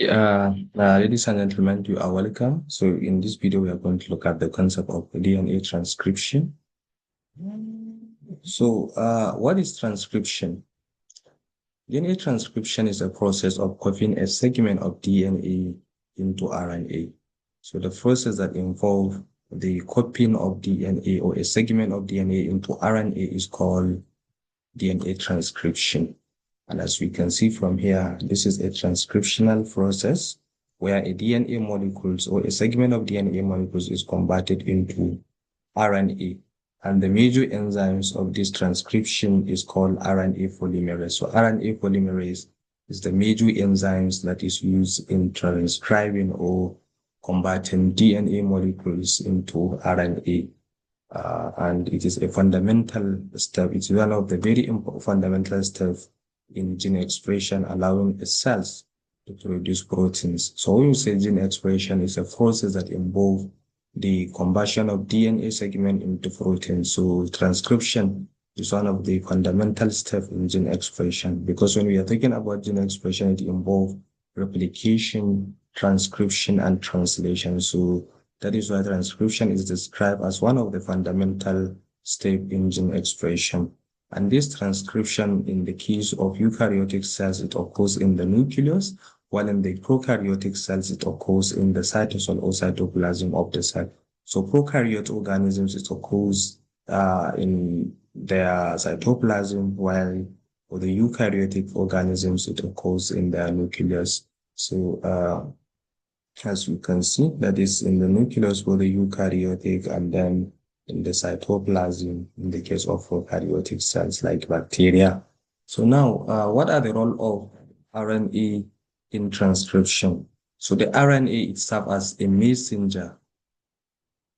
Ladies and gentlemen, you are welcome. So in this video, we are going to look at the concept of DNA transcription. So what is transcription? DNA transcription is a process of copying a segment of DNA into RNA. So the process that involves the copying of DNA or a segment of DNA into RNA is called DNA transcription. And as we can see from here, this is a transcriptional process where a DNA molecules or a segment of DNA molecules is converted into RNA. And the major enzymes of this transcription is called RNA polymerase. So RNA polymerase is the major enzymes that is used in transcribing or converting DNA molecules into RNA. And it is a fundamental step. It's one of the very fundamental steps in gene expression, allowing the cells to produce proteins. So when you say gene expression, it's a process that involves the conversion of DNA segment into proteins. So transcription is one of the fundamental steps in gene expression, because when we are talking about gene expression, it involves replication, transcription, and translation. So that is why transcription is described as one of the fundamental steps in gene expression. And this transcription, in the case of eukaryotic cells, it occurs in the nucleus, while in the prokaryotic cells, it occurs in the cytosol or cytoplasm of the cell. So prokaryote organisms, it occurs in their cytoplasm, while for the eukaryotic organisms, it occurs in their nucleus. So as you can see, that is in the nucleus for the eukaryotic, and then in the cytoplasm in the case of prokaryotic cells like bacteria. So now, what are the role of RNA in transcription? So the RNA itself as a messenger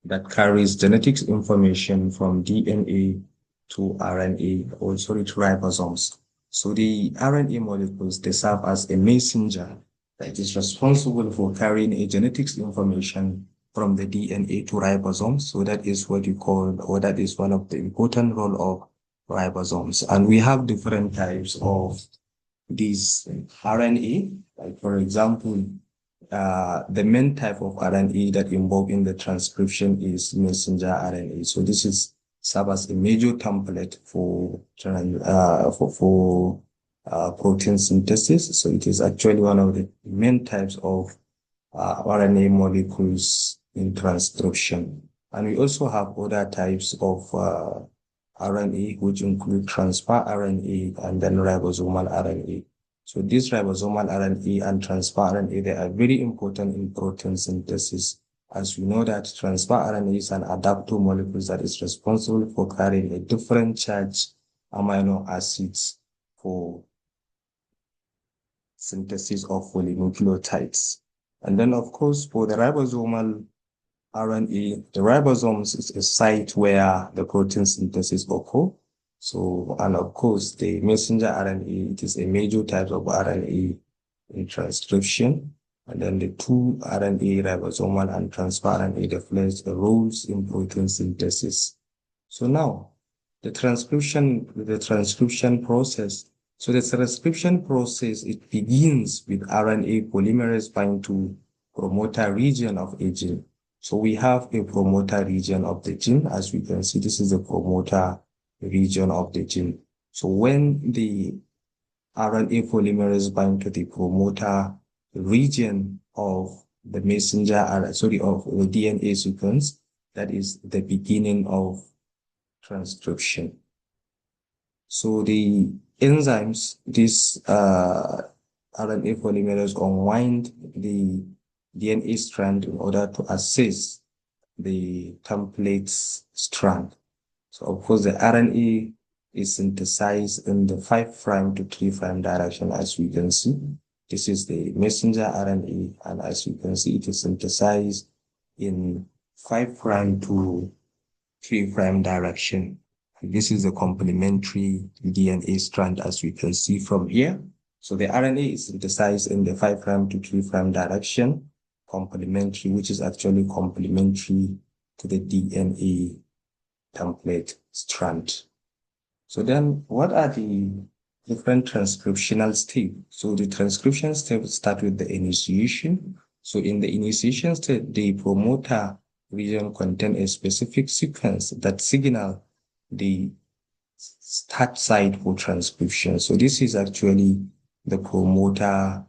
that carries genetics information from DNA to RNA, or sorry, to ribosomes. So the RNA molecules, they serve as a messenger that is responsible for carrying a genetics information from the DNA to ribosomes. So that is what you call, or that is one of the important role of ribosomes. And we have different types of these RNA. Like for example, the main type of RNA that involved in the transcription is messenger RNA. So this is serve as a major template for protein synthesis. So it is actually one of the main types of RNA molecules in transcription. And we also have other types of RNA, which include transfer RNA and then ribosomal RNA. So this ribosomal RNA and transfer RNA, they are very important in protein synthesis, as we know that transfer RNA is an adaptive molecule that is responsible for carrying a different charge amino acids for synthesis of polynucleotides. And then, of course, for the ribosomal RNA, the ribosomes is a site where the protein synthesis occurs. So, and of course, the messenger RNA, it is a major type of RNA in transcription. And then the two RNA, ribosomal and transfer RNA, they play the roles in protein synthesis. So now, the transcription process. So the transcription process, it begins with RNA polymerase bind to promoter region of a gene. So we have a promoter region of the gene. As we can see, this is the promoter region of the gene. So when the RNA polymerase bind to the promoter region of the messenger, of the DNA sequence, that is the beginning of transcription. So the enzymes, this RNA polymerase unwind the DNA strand in order to access the template strand. So of course, the RNA is synthesized in the 5' to 3' direction, as we can see. This is the messenger RNA, and as you can see, it is synthesized in 5' to 3' direction. This is the complementary DNA strand, as we can see from here. So the RNA is synthesized in the 5' to 3' direction, complementary, which is actually complementary to the DNA template strand. So then what are the different transcriptional steps. So the transcription steps start with the initiation. So in the initiation step, the promoter region contain a specific sequence that signal the start site for transcription. So this is actually the promoter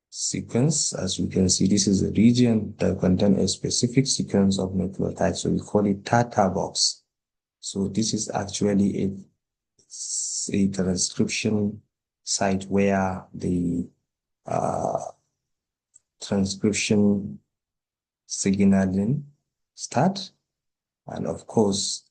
sequence. As you can see, this is a region that contains a specific sequence of nucleotides. So we call it Tata box. So this is actually a transcription site where the transcription signaling start. And of course,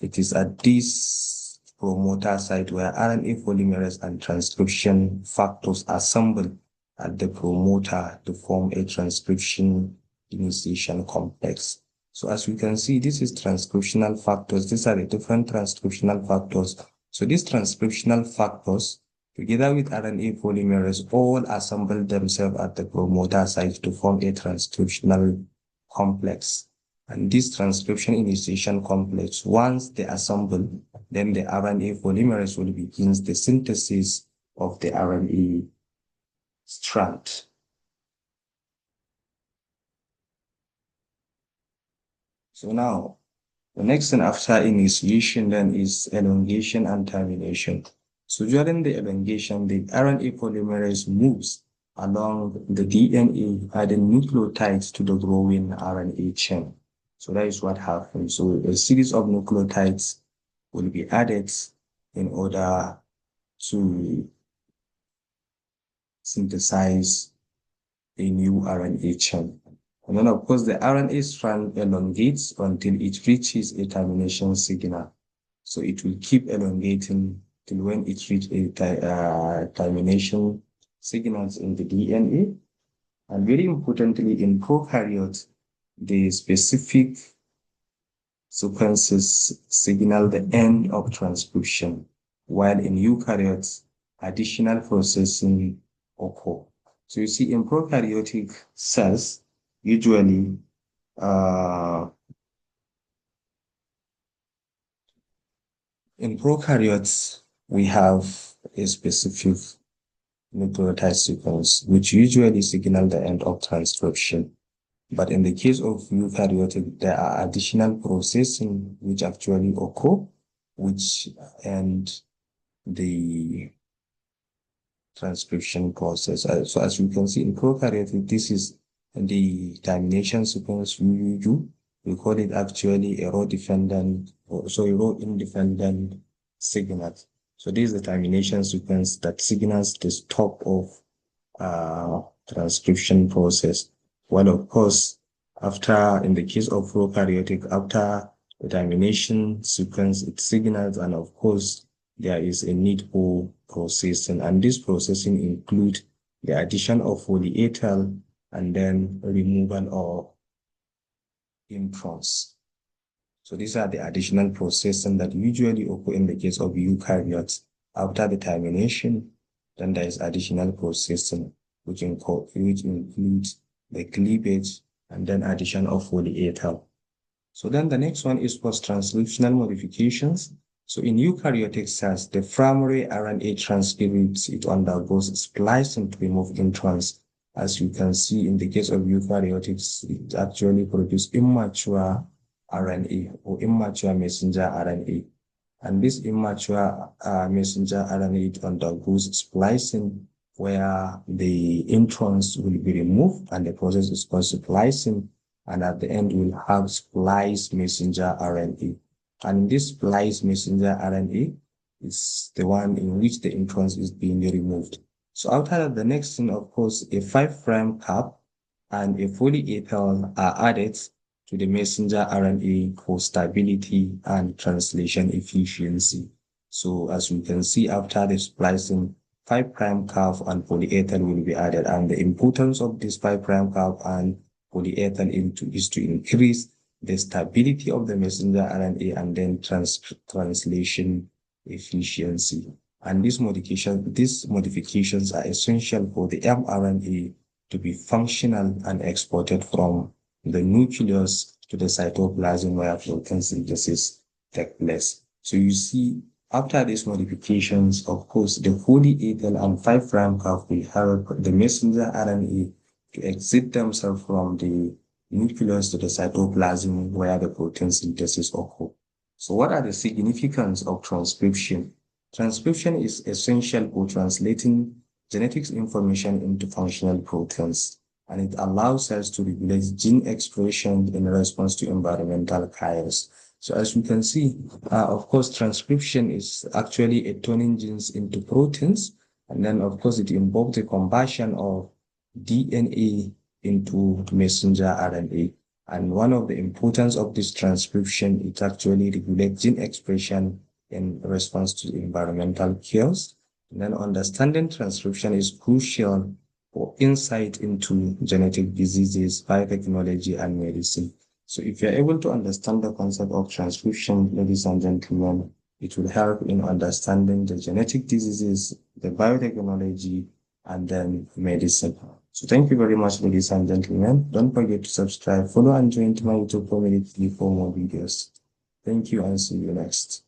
it is at this promoter site where RNA polymerase and transcription factors assemble at the promoter to form a transcription initiation complex. So as you can see, this is transcriptional factors. These are the different transcriptional factors. So these transcriptional factors, together with RNA polymerase, all assemble themselves at the promoter site to form a transcriptional complex. And this transcription initiation complex, once they assemble, then the RNA polymerase will begin the synthesis of the RNA strand. So now, the next thing after initiation then is elongation and termination. So during the elongation, the RNA polymerase moves along the DNA, adding nucleotides to the growing RNA chain. So that is what happens. So a series of nucleotides will be added in order to synthesize a new RNA chain. And then, of course, the RNA strand elongates until it reaches a termination signal. So it will keep elongating till when it reaches a termination signals in the DNA. And very importantly, in prokaryotes, the specific sequences signal the end of transcription, while in eukaryotes, additional processing occurs. So you see, in prokaryotic cells, usually in prokaryotes, we have a specific nucleotide sequence, which usually signal the end of transcription. But in the case of eukaryotic, there are additional processing which actually occur, which end the transcription process. So as you can see in prokaryotic, this is the termination sequence UUU. We call it actually a row-dependent, a row-independent signal. So this is the termination sequence that signals the stop of transcription process. Well, of course, in the case of prokaryotic, after the termination sequence, it signals, and of course, there is a need for processing, and this processing includes the addition of polyethyl and then removal of introns. So these are the additional processing that usually occur in the case of eukaryotes. After the termination, then there is additional processing, which includes the cleavage and then addition of polyethyl. So then the next one is post-transcriptional modifications. So in eukaryotic cells, the primary RNA transcripts, it undergoes splicing to remove introns. As you can see in the case of eukaryotics, it actually produces immature RNA or immature messenger RNA. And this immature messenger RNA, it undergoes splicing where the introns will be removed, and the process is called splicing. And at the end, we'll have spliced messenger RNA. And this spliced messenger RNA is the one in which the introns is being removed. So after that, the next thing, of course, a 5' cap and a polyethyl are added to the messenger RNA for stability and translation efficiency. So as you can see, after the splicing, 5' cap and polyethyl will be added, and the importance of this 5' cap and polyethyl is to increase the stability of the messenger RNA and then translation efficiency. And these modifications are essential for the mRNA to be functional and exported from the nucleus to the cytoplasm where protein synthesis takes place. So you see, After these modifications, of course, the polyethyl and 5' curve will help the messenger RNA to exit themselves from the nucleus to the cytoplasm where the protein synthesis occurs. So what are the significance of transcription? Transcription is essential for translating genetics information into functional proteins, and it allows cells to regulate gene expression in response to environmental chaos. So as you can see, of course, transcription is actually a turning genes into proteins, and then of course it involves the conversion of DNA into messenger RNA. And one of the importance of this transcription is actually regulate gene expression in response to environmental chaos. And then understanding transcription is crucial for insight into genetic diseases, biotechnology, and medicine. So if you're able to understand the concept of transcription, ladies and gentlemen, it will help in understanding the genetic diseases, the biotechnology, and then medicine. So thank you very much, ladies and gentlemen. Don't forget to subscribe, follow, and join my YouTube community for more videos. Thank you and see you next.